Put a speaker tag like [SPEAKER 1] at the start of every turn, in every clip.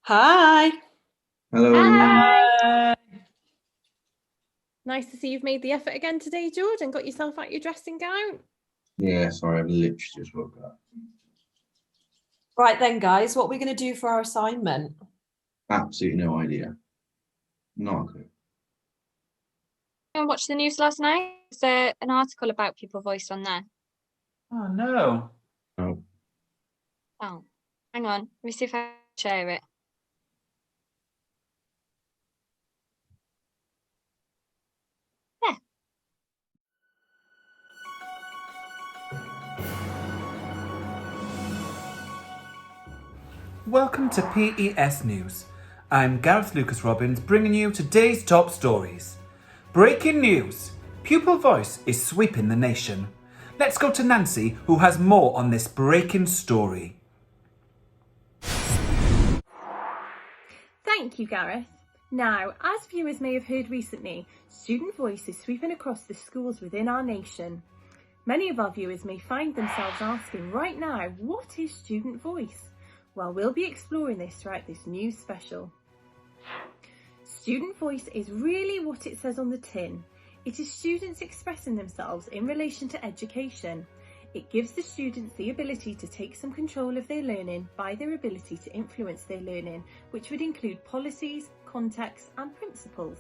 [SPEAKER 1] Hi.
[SPEAKER 2] Hello.
[SPEAKER 3] Hi.
[SPEAKER 4] Nice to see you've made the effort again today, George, and got yourself out your dressing gown.
[SPEAKER 2] Yeah, sorry, I've literally just woke up.
[SPEAKER 1] Right then, guys, what are we going to do for our assignment?
[SPEAKER 2] Absolutely no idea. Not a clue.
[SPEAKER 5] I watched the news last night. Is there an article about People Voice on there?
[SPEAKER 3] Oh no.
[SPEAKER 2] No.
[SPEAKER 5] Oh, hang on. Let me see if I can share it. Yeah.
[SPEAKER 6] Welcome to PES News. I'm Gareth Lucas Robbins bringing you today's top stories. Breaking news. Pupil Voice is sweeping the nation. Let's go to Nancy, who has more on this breaking story.
[SPEAKER 4] Thank you, Gareth. Now, as viewers may have heard recently, Student Voice is sweeping across the schools within our nation. Many of our viewers may find themselves asking right now, what is Student Voice? Well, we'll be exploring this throughout this news special. Student Voice is really what it says on the tin. It is students expressing themselves in relation to education. It gives the students the ability to take some control of their learning by their ability to influence their learning, which would include policies, contexts and principles.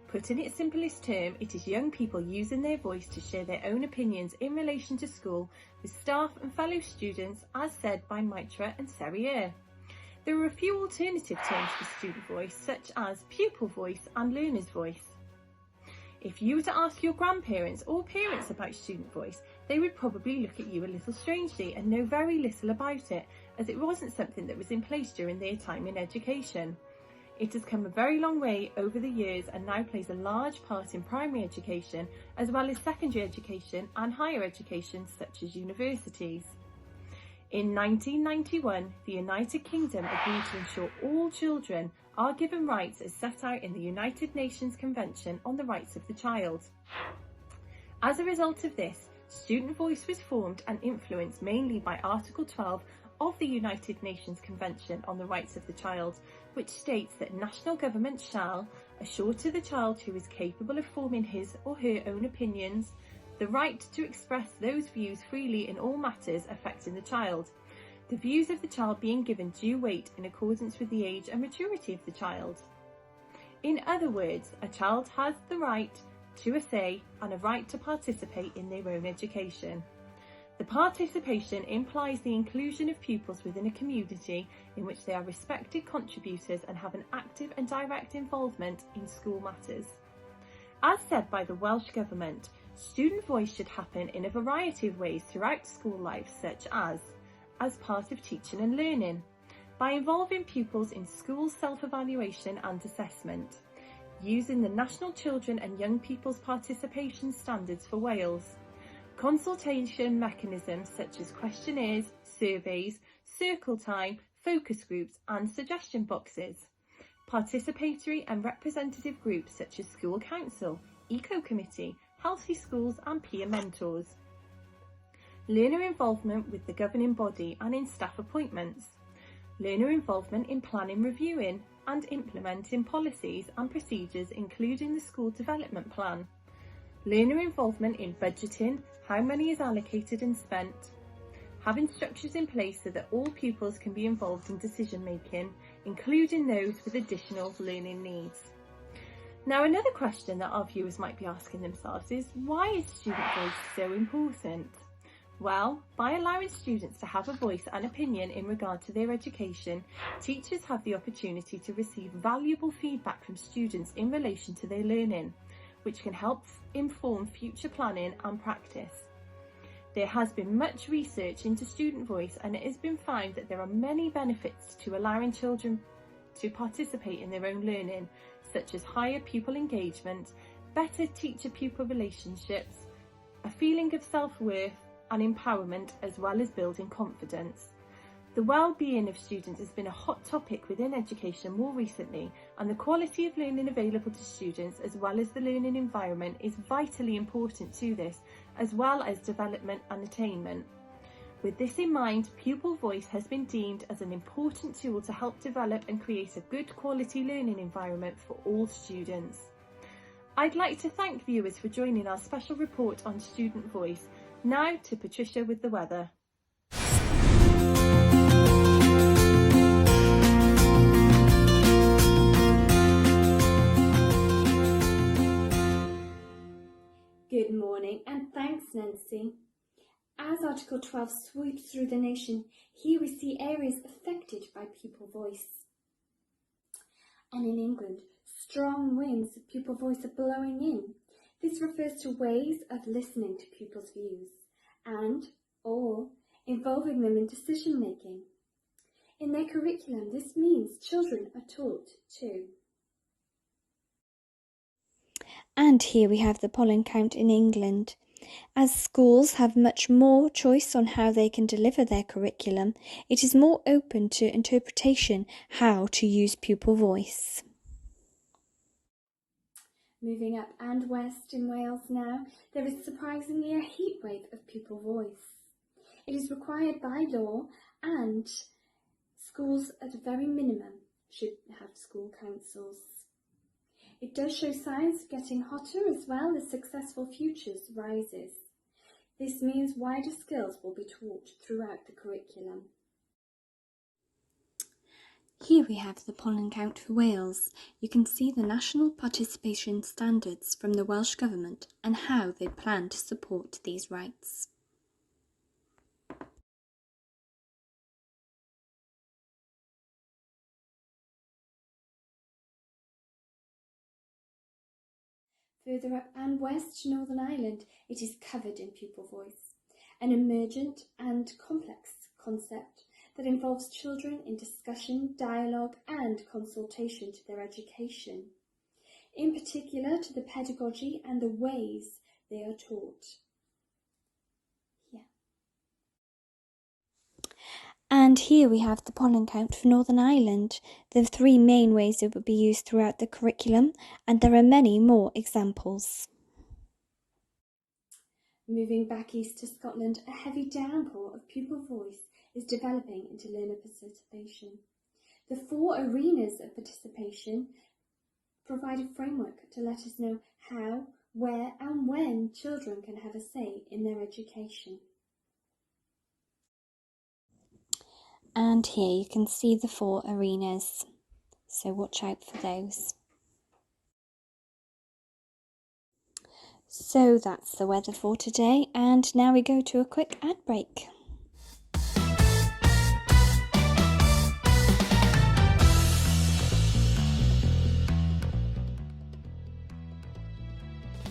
[SPEAKER 4] Put in its simplest term, it is young people using their voice to share their own opinions in relation to school with staff and fellow students, as said by Mitra and Serrier. There are a few alternative terms for student voice, such as pupil voice and learner's voice. If you were to ask your grandparents or parents about student voice, they would probably look at you a little strangely and know very little about it, as it wasn't something that was in place during their time in education. It has come a very long way over the years and now plays a large part in primary education, as well as secondary education and higher education such as universities. In 1991, the United Kingdom agreed to ensure all children are given rights as set out in the United Nations Convention on the Rights of the Child. As a result of this, Student Voice was formed and influenced mainly by Article 12 of the United Nations Convention on the Rights of the Child, which states that national governments shall assure to the child who is capable of forming his or her own opinions the right to express those views freely in all matters affecting the child, the views of the child being given due weight in accordance with the age and maturity of the child. In other words, a child has the right to a say and a right to participate in their own education. The participation implies the inclusion of pupils within a community in which they are respected contributors and have an active and direct involvement in school matters. As said by the Welsh Government, student voice should happen in a variety of ways throughout school life, such as part of teaching and learning, by involving pupils in school self-evaluation and assessment, using the National Children and Young People's Participation Standards for Wales, consultation mechanisms such as questionnaires, surveys, circle time, focus groups and suggestion boxes, participatory and representative groups such as school council, eco committee, healthy schools and peer mentors, learner involvement with the governing body and in staff appointments, learner involvement in planning, reviewing and implementing policies and procedures including the school development plan, learner involvement in budgeting, how money is allocated and spent, having structures in place so that all pupils can be involved in decision making, including those with additional learning needs. Now, another question that our viewers might be asking themselves is, why is student voice so important? Well, by allowing students to have a voice and opinion in regard to their education, teachers have the opportunity to receive valuable feedback from students in relation to their learning, which can help inform future planning and practice. There has been much research into student voice and it has been found that there are many benefits to allowing children to participate in their own learning, such as higher pupil engagement, better teacher-pupil relationships, a feeling of self-worth and empowerment, as well as building confidence. The well-being of students has been a hot topic within education more recently, and the quality of learning available to students as well as the learning environment is vitally important to this, as well as development and attainment. With this in mind, Pupil Voice has been deemed as an important tool to help develop and create a good quality learning environment for all students. I'd like to thank viewers for joining our special report on Student Voice. Now to Patricia with the weather.
[SPEAKER 7] Good morning and thanks, Nancy. As Article 12 sweeps through the nation, here we see areas affected by pupil voice. And in England, strong winds of pupil voice are blowing in. This refers to ways of listening to pupils' views and or involving them in decision making. In their curriculum, this means children are taught to.
[SPEAKER 8] And here we have the pollen count in England. As schools have much more choice on how they can deliver their curriculum, it is more open to interpretation how to use pupil voice.
[SPEAKER 7] Moving up and west in Wales now, there is surprisingly a heatwave of pupil voice. It is required by law and schools at a very minimum should have school councils. It does show signs of getting hotter as well as successful futures rises. This means wider skills will be taught throughout the curriculum.
[SPEAKER 8] Here we have the pollen count for Wales. You can see the national participation standards from the Welsh Government and how they plan to support these rights.
[SPEAKER 7] Further up and west to Northern Ireland, it is covered in pupil voice, an emergent and complex concept that involves children in discussion, dialogue and consultation to their education, in particular to the pedagogy and the ways they are taught.
[SPEAKER 8] And here we have the pollen count for Northern Ireland, the three main ways it would be used throughout the curriculum, and there are many more examples.
[SPEAKER 7] Moving back east to Scotland, a heavy downpour of pupil voice is developing into learner participation. The 4 arenas of participation provide a framework to let us know how, where and when children can have a say in their education.
[SPEAKER 8] And here you can see the 4 arenas, so watch out for those. So that's the weather for today, and now we go to a quick ad break.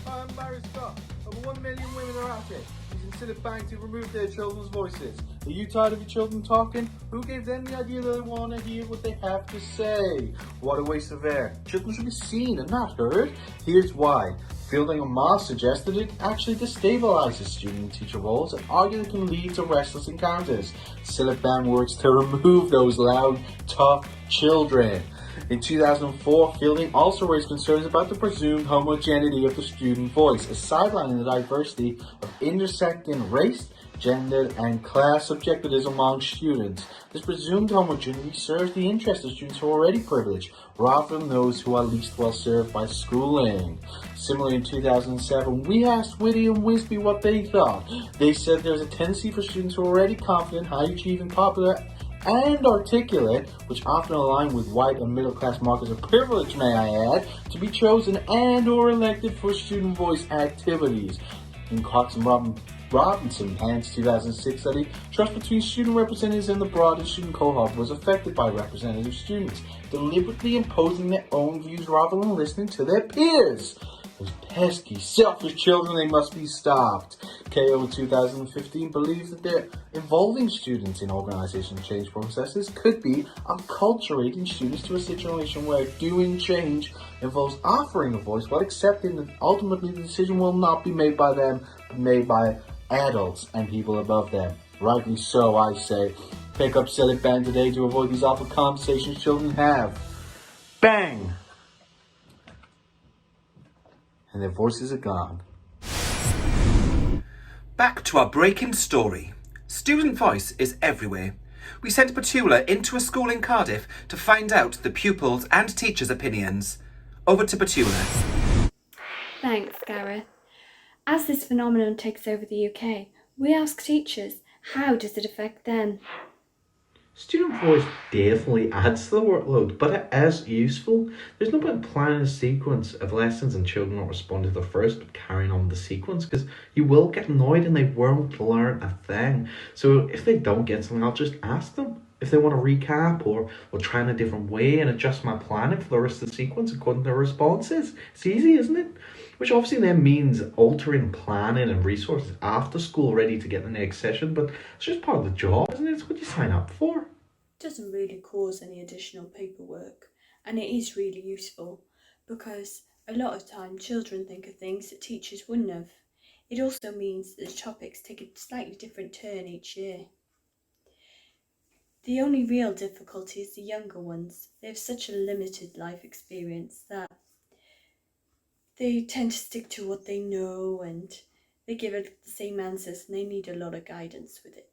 [SPEAKER 9] I'm Barry Scott. Over 1 million women are at it, using Silent Bank to remove their children's voices. Are you tired of your children talking? Who gave them the idea that they want to hear what they have to say? What a waste of air. Children should be seen and not heard. Here's why. Fielding and Moss suggest that it actually destabilizes student and teacher roles and argue it can lead to restless encounters. Silent Bank works to remove those loud, tough children. In 2004, Fielding also raised concerns about the presumed homogeneity of the student voice, a sidelining the diversity of intersecting race, gender and class subjectivism among students. This presumed homogeneity serves the interest of students who are already privileged, rather than those who are least well served by schooling. Similarly, in 2007, we asked Whitty and Wisby what they thought. They said there's a tendency for students who are already confident, high achieving, popular and articulate, which often align with white and middle class markers of privilege, may I add, to be chosen and or elected for student voice activities. In Cox and Robinson Hand's 2006 study, trust between student representatives and the broader student cohort was affected by representative students deliberately imposing their own views rather than listening to their peers. Those pesky, selfish children, they must be stopped. KO in 2015 believes that they're involving students in organizational change processes could be acculturating students to a situation where doing change involves offering a voice while accepting that ultimately the decision will not be made by them, but made by adults and people above them. Rightly so, I say. Pick up Silent Band today to avoid these awful conversations children have. Bang! And their voices are gone.
[SPEAKER 6] Back to our breaking story. Student voice is everywhere. We sent Petula into a school in Cardiff to find out the pupils' and teachers' opinions. Over to Petula.
[SPEAKER 8] Thanks, Gareth. As this phenomenon takes over the UK, we ask teachers, how does it affect them?
[SPEAKER 10] Student voice definitely adds to the workload, but it is useful. There's no point planning a sequence of lessons and children not responding to the first but carrying on the sequence, because you will get annoyed and they won't learn a thing. So if they don't get something, I'll just ask them if they want to recap or try in a different way and adjust my planning for the rest of the sequence according to their responses. It's easy, isn't it? Which obviously then means altering planning and resources after school ready to get the next session, but it's just part of the job, isn't it? It's what you sign up for.
[SPEAKER 11] It doesn't really cause any additional paperwork, and it is really useful because a lot of time children think of things that teachers wouldn't have. It also means that the topics take a slightly different turn each year. The only real difficulty is the younger ones. They have such a limited life experience that they tend to stick to what they know and they give it the same answers and they need a lot of guidance with it.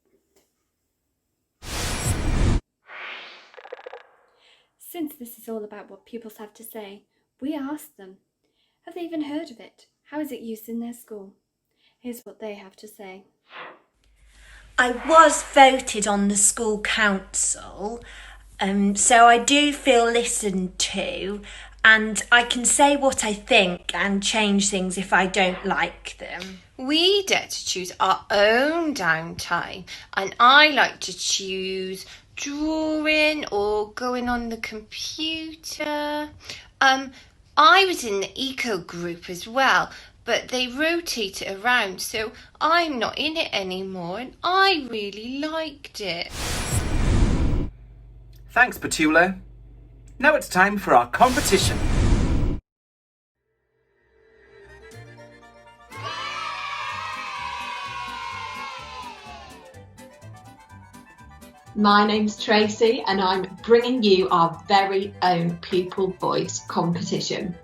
[SPEAKER 8] Since this is all about what pupils have to say, we asked them, have they even heard of it? How is it used in their school? Here's what they have to say.
[SPEAKER 12] I was voted on the school council, so I do feel listened to, and I can say what I think and change things if I don't like them.
[SPEAKER 13] We get to choose our own downtime, and I like to choose drawing or going on the computer. I was in the eco group as well, but they rotate it around, so I'm not in it anymore, and I really liked it.
[SPEAKER 6] Thanks, Petula. Now it's time for our competition.
[SPEAKER 1] My name's Tracy and I'm bringing you our very own Pupil Voice competition.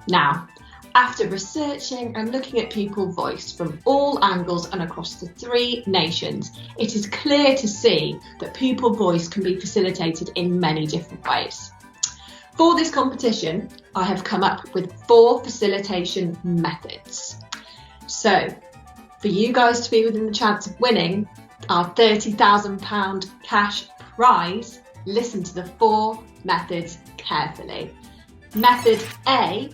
[SPEAKER 1] Now, after researching and looking at Pupil Voice from all angles and across the 3 nations, it is clear to see that Pupil Voice can be facilitated in many different ways. For this competition, I have come up with 4 facilitation methods. So, for you guys to be within the chance of winning our £30,000 cash prize, listen to the 4 methods carefully. Method A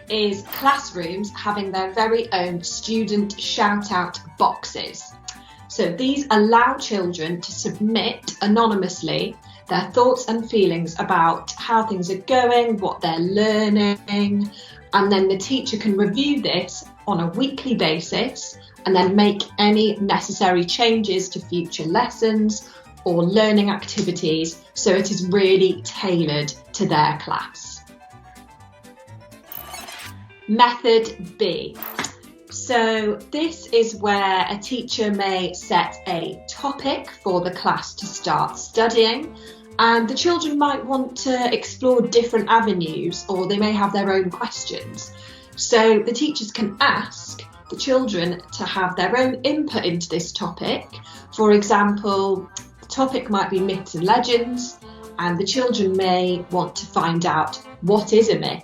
[SPEAKER 1] is classrooms having their very own student shout-out boxes. So these allow children to submit anonymously their thoughts and feelings about how things are going, what they're learning, and then the teacher can review this on a weekly basis and then make any necessary changes to future lessons or learning activities, so it is really tailored to their class. Method B. So this is where a teacher may set a topic for the class to start studying, and the children might want to explore different avenues, or they may have their own questions. So the teachers can ask the children to have their own input into this topic. For example, the topic might be myths and legends, and the children may want to find out what is a myth,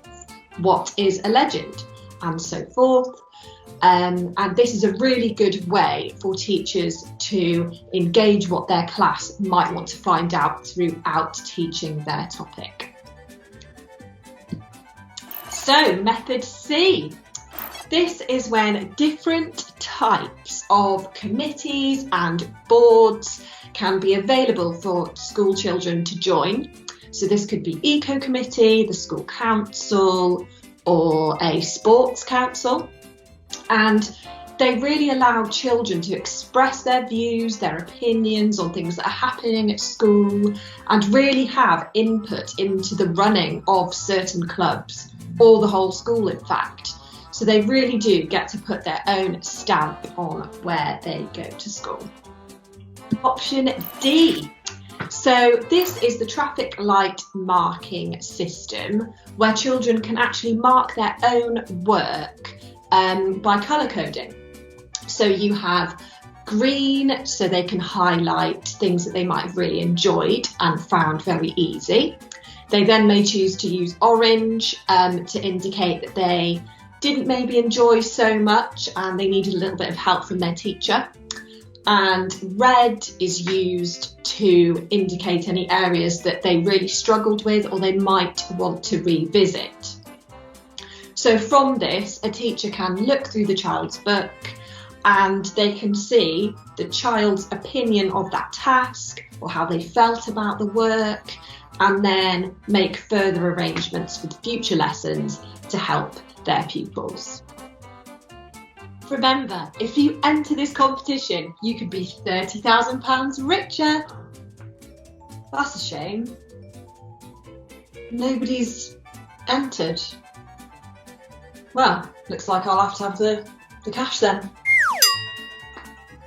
[SPEAKER 1] what is a legend, and so forth. And this is a really good way for teachers to engage what their class might want to find out throughout teaching their topic. So, method C. This is when different types of committees and boards can be available for school children to join. So this could be Eco Committee, the school council, or a sports council. And they really allow children to express their views, their opinions on things that are happening at school, and really have input into the running of certain clubs, or the whole school in fact. So they really do get to put their own stamp on where they go to school. Option D. So this is the traffic light marking system, where children can actually mark their own work by colour coding. So you have green so they can highlight things that they might have really enjoyed and found very easy. They then may choose to use orange to indicate that they didn't maybe enjoy so much and they needed a little bit of help from their teacher. And red is used to indicate any areas that they really struggled with or they might want to revisit. So from this, a teacher can look through the child's book and they can see the child's opinion of that task or how they felt about the work, and then make further arrangements for the future lessons to help their pupils. Remember, if you enter this competition, you could be £30,000 richer. That's a shame. Nobody's entered. Well, looks like I'll have the cash then.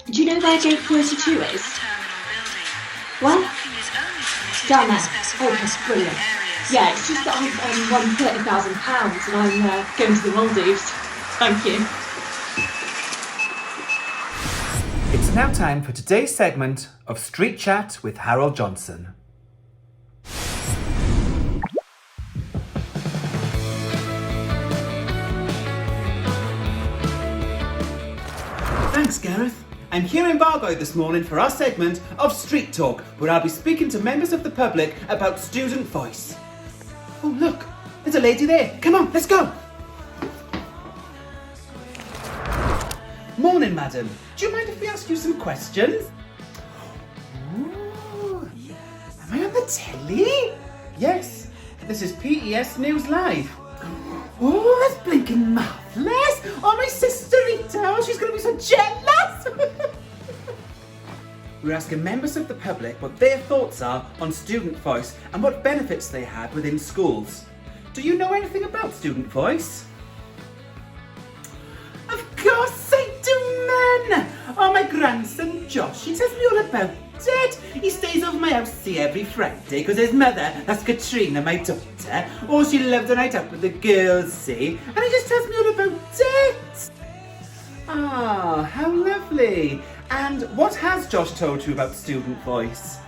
[SPEAKER 1] Do you know where gate 32 is? What? Down there. Oh, that's brilliant. Yeah, it's just that I've won £30,000 and I'm going to the Maldives. Thank you.
[SPEAKER 6] It's now time for today's segment of Street Chat with Harold Johnson. Thanks, Gareth. I'm here in Bargoed this morning for our segment of Street Talk, where I'll be speaking to members of the public about student voice. Oh, look, there's a lady there. Come on, let's go. Morning, madam. Do you mind if we ask you some questions? Ooh, am I on the telly? Yes, this is PES News Live. Oh, that's blinking marvellous. Oh, my sister Rita, oh, she's going to be so jealous. We're asking members of the public what their thoughts are on student voice and what benefits they have within schools. Do you know anything about student voice? Of course I do, man. Oh, my grandson Josh, he tells me all about it. He stays over my house, see, every Friday, because his mother, that's Katrina, my daughter, oh, she loved a night out with the girls, see, and he just tells me all about it. Ah, how lovely. And what has Josh told you about student voice?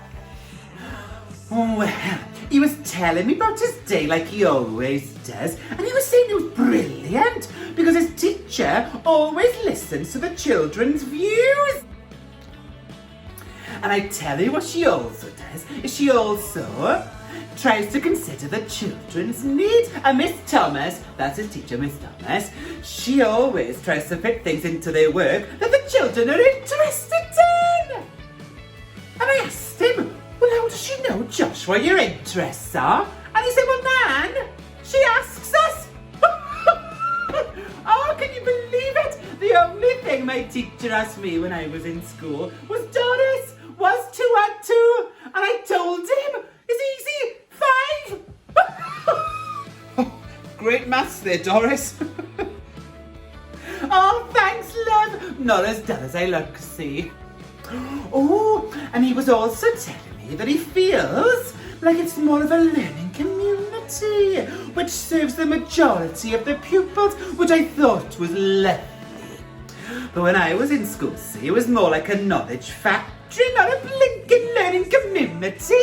[SPEAKER 6] Oh, well, he was telling me about his day like he always does, and he was saying it was brilliant because his teacher always listens to the children's views. And I tell you what she also does, is she also tries to consider the children's needs. And Miss Thomas, that's his teacher, Miss Thomas, she always tries to fit things into their work that the children are interested in. And I asked him, well, how does she know, Josh, what your interests are? And he said, well, Nan, she asks us. Oh, can you believe it? The only thing my teacher asked me when I was in school was, Doris, what's 2 add 2? And I told him, it's easy, 5. Oh, great maths there, Doris. Oh, thanks, love. Not as dull as I look, see. Oh, and he was also telling me that he feels like it's more of a learning community, which serves the majority of the pupils, which I thought was lovely. But when I was in school, see, it was more like a knowledge factory, not a blinking learning community.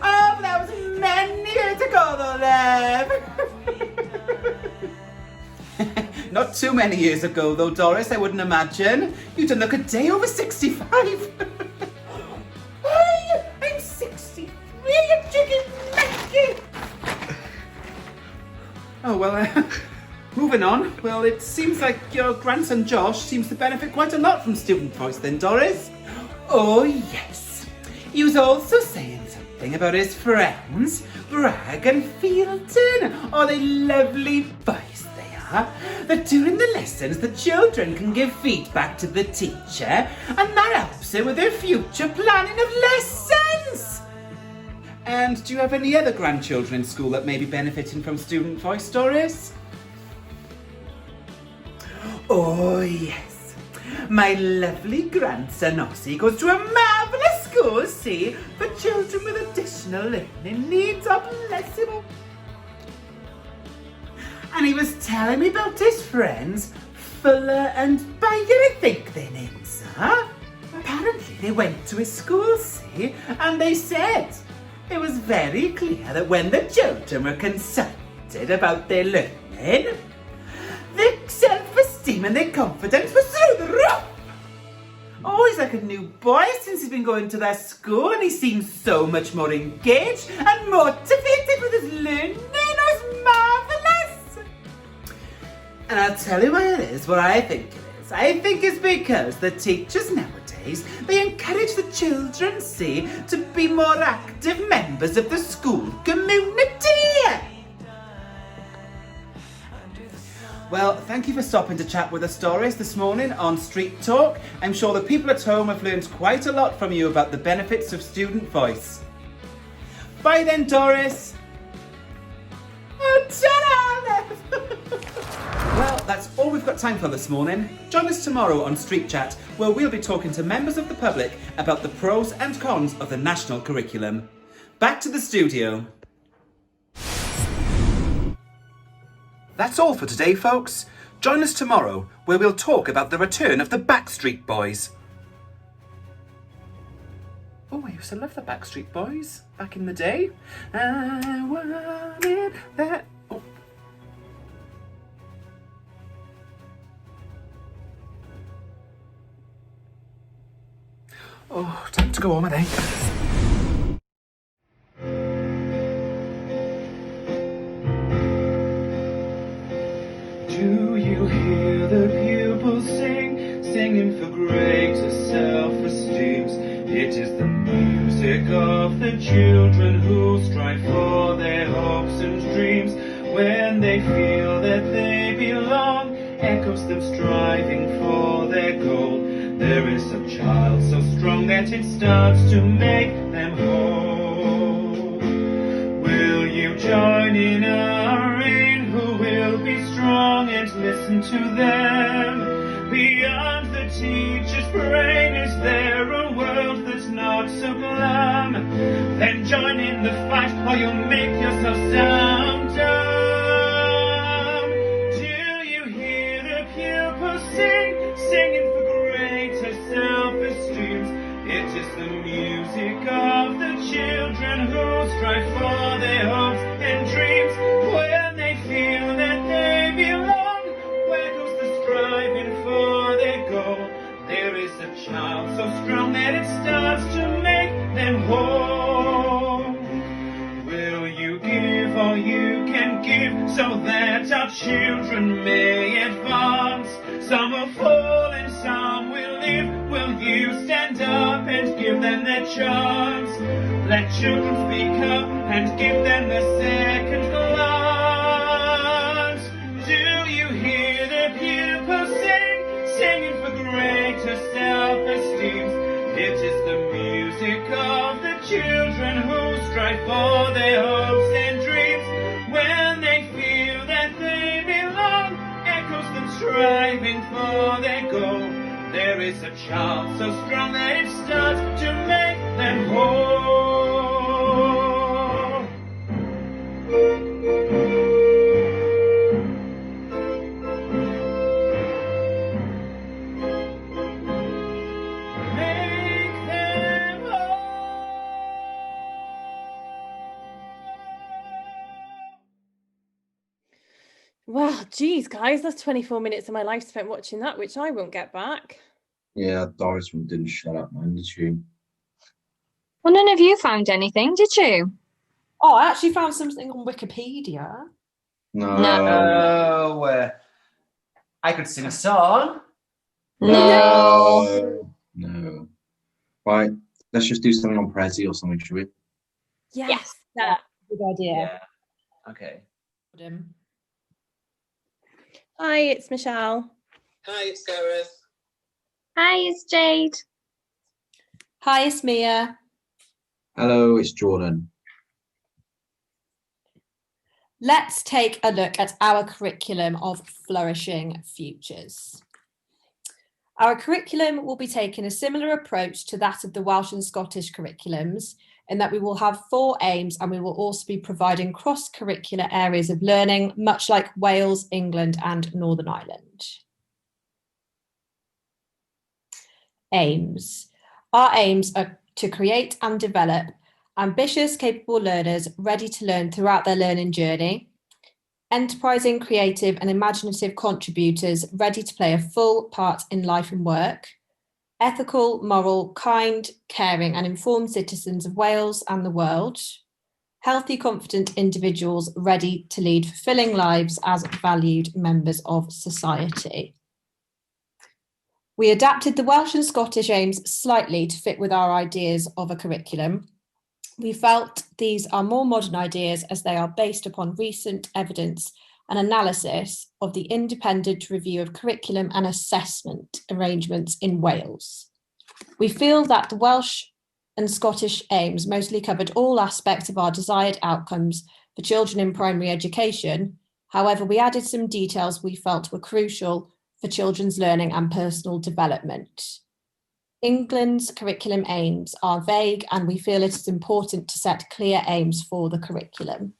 [SPEAKER 6] Oh, but that was many years ago, though, love. Not too many years ago, though, Doris, I wouldn't imagine. You don't look a day over 65. Hey, I'm 63, you chicken monkey. Oh, well, moving on. Well, it seems like your grandson Josh seems to benefit quite a lot from student voice then, Doris. Oh, yes. He was also saying something about his friends, Bragg and Fielden. Oh, they lovely voice they are. That during the lessons, the children can give feedback to the teacher, and that helps her with her future planning of lessons. And do you have any other grandchildren in school that may be benefiting from student voice, Doris? Oh, yes. My lovely grandson Ossie goes to a marvellous school, see, for children with additional learning needs. Oh, bless him. And he was telling me about his friends, Fuller and Bayer, I think their names are. apparently they went to his school, see, and they said it was very clear that when the children were consulted about their learning, their self-esteem and their confidence was through the roof. Oh, he's like a new boy since he's been going to their school, and he seems so much more engaged and motivated with his learning. Oh, it's marvellous. And I'll tell you what it is, what I think it is. I think it's because the teachers nowadays, they encourage the children, see, to be more active members of the school community. Well, thank you for stopping to chat with us, Doris, this morning on Street Talk. I'm sure the people at home have learned quite a lot from you about the benefits of student voice. Bye then, Doris. Oh, ta-da! Well, that's all we've got time for this morning. Join us tomorrow on Street Chat, where we'll be talking to members of the public about the pros and cons of the national curriculum. Back to the studio. That's all for today, folks. Join us tomorrow, where we'll talk about the return of the Backstreet Boys. Oh, I used to love the Backstreet Boys back in the day. I wanted that. Oh. Oh, time to go home, I think. Do you hear the pupils sing, singing for greater self-esteem? It is the music of the children who strive for their hopes and dreams. When they feel that they belong, echoes them striving for their goal. There is a child so strong that it starts to make them whole. Will you join in our reign? Who will be strong and listen to them? Beyond the teacher's brain, is there a world that's not so glum? Then join in the fight, or you'll make yourself sound dumb. Do you hear the pupils sing, singing for greater self-esteem? It is the music of the children who strive for their hopes and dreams. When they feel that they belong, where goes the striving for their goal? There is a child so strong that it starts to make them whole. Will you give all you can give, so that our children may advance? Some will fall and some will live. Will you stand up and give them their chance? Let children speak up and give them the second glance. Do you hear the pupils sing, singing for greater self-esteem? It is the music of the children who strive for their hopes and dreams. When they feel that they belong, echoes them striving for their goal. There is a child so strong that it starts to make them whole.
[SPEAKER 4] Well, geez, guys, that's 24 minutes of my life spent watching that, which I won't get back.
[SPEAKER 2] Yeah, Doris didn't shut up, man, did she?
[SPEAKER 5] Well, none of you found anything, did you?
[SPEAKER 14] Oh, I actually found something on Wikipedia.
[SPEAKER 2] No.
[SPEAKER 3] I could sing a song.
[SPEAKER 2] No. Right, let's just do something on Prezi or something, should we?
[SPEAKER 4] Yes.
[SPEAKER 14] That good idea.
[SPEAKER 3] Yeah. Okay.
[SPEAKER 4] Hi, it's Michelle.
[SPEAKER 15] Hi, it's Gareth.
[SPEAKER 5] Hi, it's Jade.
[SPEAKER 14] Hi, it's Mia.
[SPEAKER 2] Hello, it's Jordan.
[SPEAKER 14] Let's take a look at our curriculum of Flourishing Futures. Our curriculum will be taking a similar approach to that of the Welsh and Scottish curriculums, in that we will have 4 aims, and we will also be providing cross-curricular areas of learning, much like Wales, England and Northern Ireland. Aims. Our aims are to create and develop ambitious, capable learners ready to learn throughout their learning journey, enterprising, creative and imaginative contributors ready to play a full part in life and work, ethical, moral, kind, caring and informed citizens of Wales and the world, healthy, confident individuals ready to lead fulfilling lives as valued members of society. We adapted the Welsh and Scottish aims slightly to fit with our ideas of a curriculum. We felt these are more modern ideas as they are based upon recent evidence and analysis of the independent review of curriculum and assessment arrangements in Wales. We feel that the Welsh and Scottish aims mostly covered all aspects of our desired outcomes for children in primary education. However, we added some details we felt were crucial for children's learning and personal development. England's curriculum aims are vague, and we feel it is important to set clear aims for the curriculum.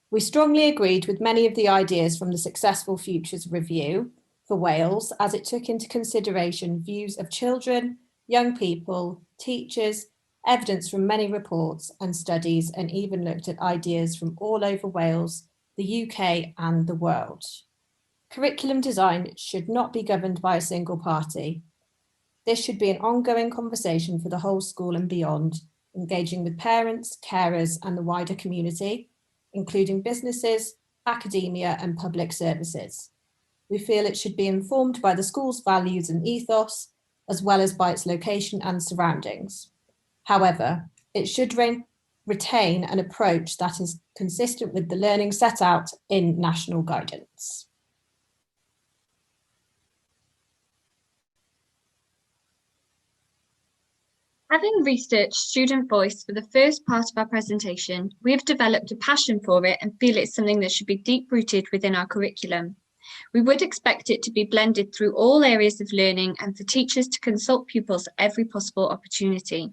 [SPEAKER 14] We strongly agreed with many of the ideas from the Successful Futures Review for Wales, as it took into consideration views of children, young people, teachers, evidence from many reports and studies, and even looked at ideas from all over Wales, the UK and the world. Curriculum design should not be governed by a single party. This should be an ongoing conversation for the whole school and beyond, engaging with parents, carers and the wider community, including businesses, academia and public services. We feel it should be informed by the school's values and ethos, as well as by its location and surroundings. However, it should retain an approach that is consistent with the learning set out in national guidance.
[SPEAKER 5] Having researched student voice for the first part of our presentation, we have developed a passion for it and feel it's something that should be deep-rooted within our curriculum. We would expect it to be blended through all areas of learning and for teachers to consult pupils at every possible opportunity.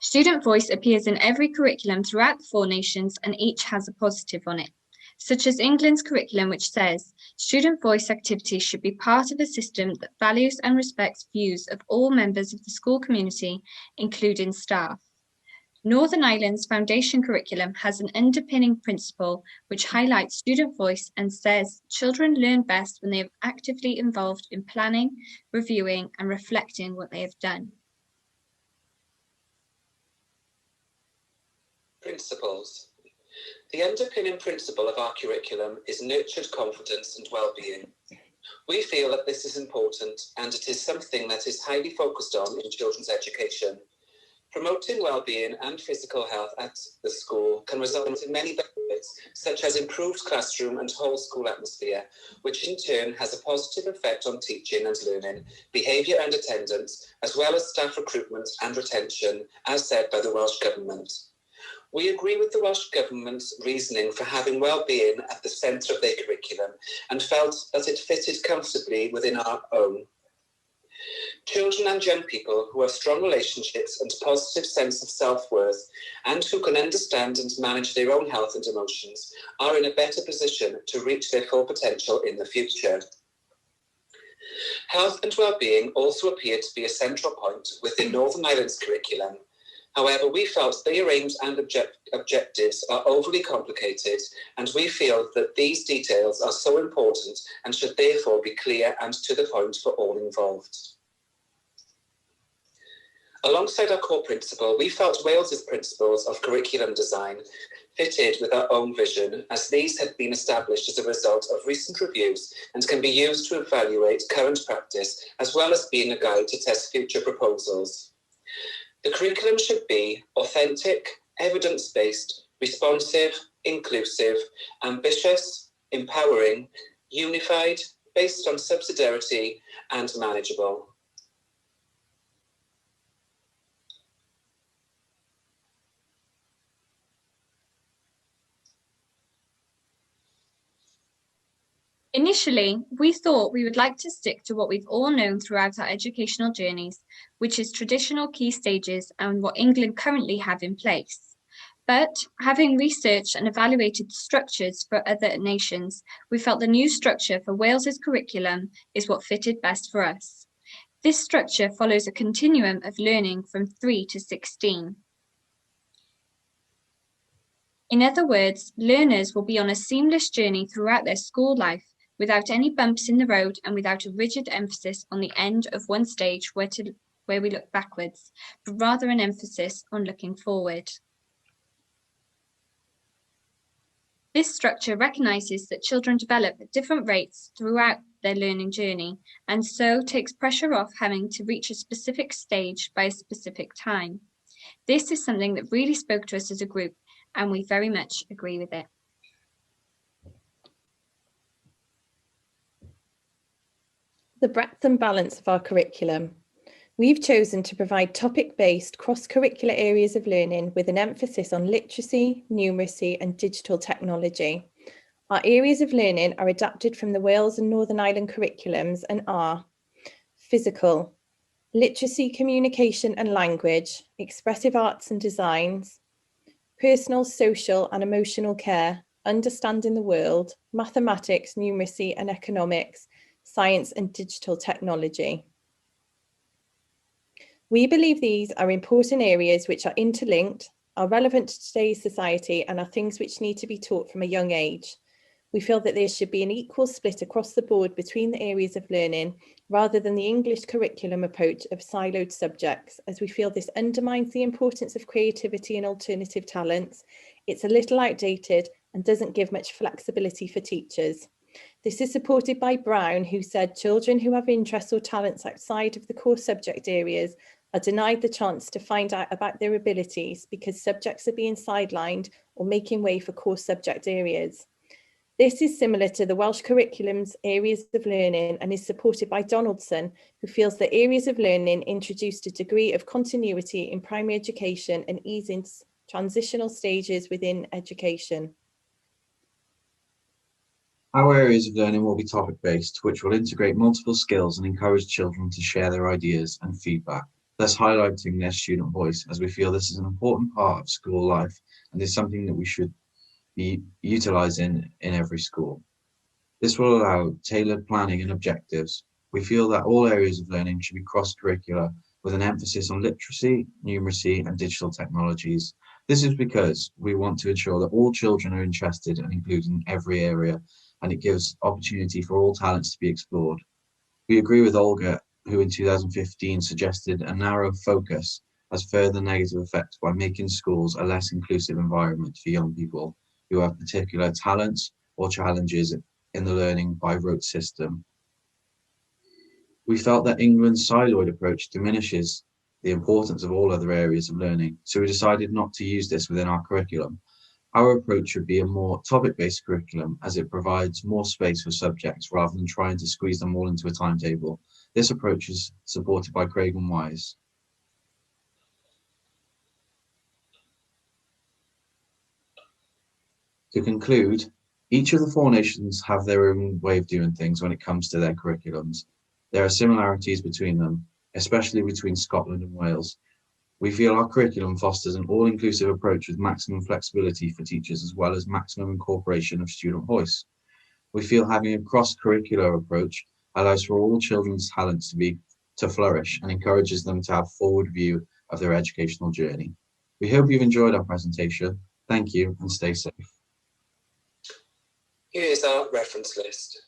[SPEAKER 5] Student voice appears in every curriculum throughout the 4 nations, and each has a positive on it, such as England's curriculum, which says student voice activities should be part of a system that values and respects views of all members of the school community, including staff. Northern Ireland's foundation curriculum has an underpinning principle which highlights student voice and says children learn best when they are actively involved in planning, reviewing and reflecting what they have done.
[SPEAKER 15] Principles. The underpinning principle of our curriculum is nurtured confidence and well-being. We feel that this is important and it is something that is highly focused on in children's education. Promoting well-being and physical health at the school can result in many benefits, such as improved classroom and whole school atmosphere, which in turn has a positive effect on teaching and learning, behaviour and attendance, as well as staff recruitment and retention, as said by the Welsh Government. We agree with the Welsh Government's reasoning for having well-being at the centre of their curriculum and felt that it fitted comfortably within our own. Children and young people who have strong relationships and a positive sense of self-worth and who can understand and manage their own health and emotions are in a better position to reach their full potential in the future. Health and well-being also appear to be a central point within Northern Ireland's curriculum. However, we felt their aims and objectives are overly complicated, and we feel that these details are so important and should therefore be clear and to the point for all involved. Alongside our core principle, we felt Wales's principles of curriculum design fitted with our own vision, as these had been established as a result of recent reviews and can be used to evaluate current practice, as well as being a guide to test future proposals. The curriculum should be authentic, evidence-based, responsive, inclusive, ambitious, empowering, unified, based on subsidiarity, and manageable.
[SPEAKER 5] Initially, we thought we would like to stick to what we've all known throughout our educational journeys, which is traditional key stages and what England currently have in place. But having researched and evaluated the structures for other nations, we felt the new structure for Wales's curriculum is what fitted best for us. This structure follows a continuum of learning from 3 to 16. In other words, learners will be on a seamless journey throughout their school life, without any bumps in the road and without a rigid emphasis on the end of one stage where we look backwards, but rather an emphasis on looking forward. This structure recognises that children develop at different rates throughout their learning journey, and so takes pressure off having to reach a specific stage by a specific time. This is something that really spoke to us as a group, and we very much agree with it.
[SPEAKER 14] The breadth and balance of our curriculum. We've chosen to provide topic-based cross-curricular areas of learning with an emphasis on literacy, numeracy and digital technology. Our areas of learning are adapted from the Wales and Northern Ireland curriculums and are physical, literacy, communication and language, expressive arts and designs, personal, social and emotional care, understanding the world, mathematics, numeracy and economics, science and digital technology. We believe these are important areas which are interlinked, are relevant to today's society and are things which need to be taught from a young age. We feel that there should be an equal split across the board between the areas of learning rather than the English curriculum approach of siloed subjects, as we feel this undermines the importance of creativity and alternative talents. It's a little outdated and doesn't give much flexibility for teachers. This is supported by Brown, who said children who have interests or talents outside of the core subject areas are denied the chance to find out about their abilities because subjects are being sidelined or making way for core subject areas. This is similar to the Welsh curriculum's areas of learning and is supported by Donaldson, who feels that areas of learning introduced a degree of continuity in primary education and ease in transitional stages within education.
[SPEAKER 2] Our areas of learning will be topic-based, which will integrate multiple skills and encourage children to share their ideas and feedback, thus highlighting their student voice, as we feel this is an important part of school life and is something that we should be utilising in every school. This will allow tailored planning and objectives. We feel that all areas of learning should be cross-curricular with an emphasis on literacy, numeracy and digital technologies. This is because we want to ensure that all children are interested and included in every area, and it gives opportunity for all talents to be explored. We agree with Olga, who in 2015 suggested a narrow focus has further negative effects by making schools a less inclusive environment for young people who have particular talents or challenges in the learning by rote system. We felt that England's siloed approach diminishes the importance of all other areas of learning, so we decided not to use this within our curriculum. Our approach should be a more topic-based curriculum, as it provides more space for subjects rather than trying to squeeze them all into a timetable. This approach is supported by Craig and Wise. To conclude, each of the four nations have their own way of doing things when it comes to their curriculums. There are similarities between them, especially between Scotland and Wales. We feel our curriculum fosters an all-inclusive approach with maximum flexibility for teachers as well as maximum incorporation of student voice. We feel having a cross-curricular approach allows for all children's talents to flourish and encourages them to have a forward view of their educational journey. We hope you've enjoyed our presentation. Thank you and stay safe.
[SPEAKER 15] Here is our reference list.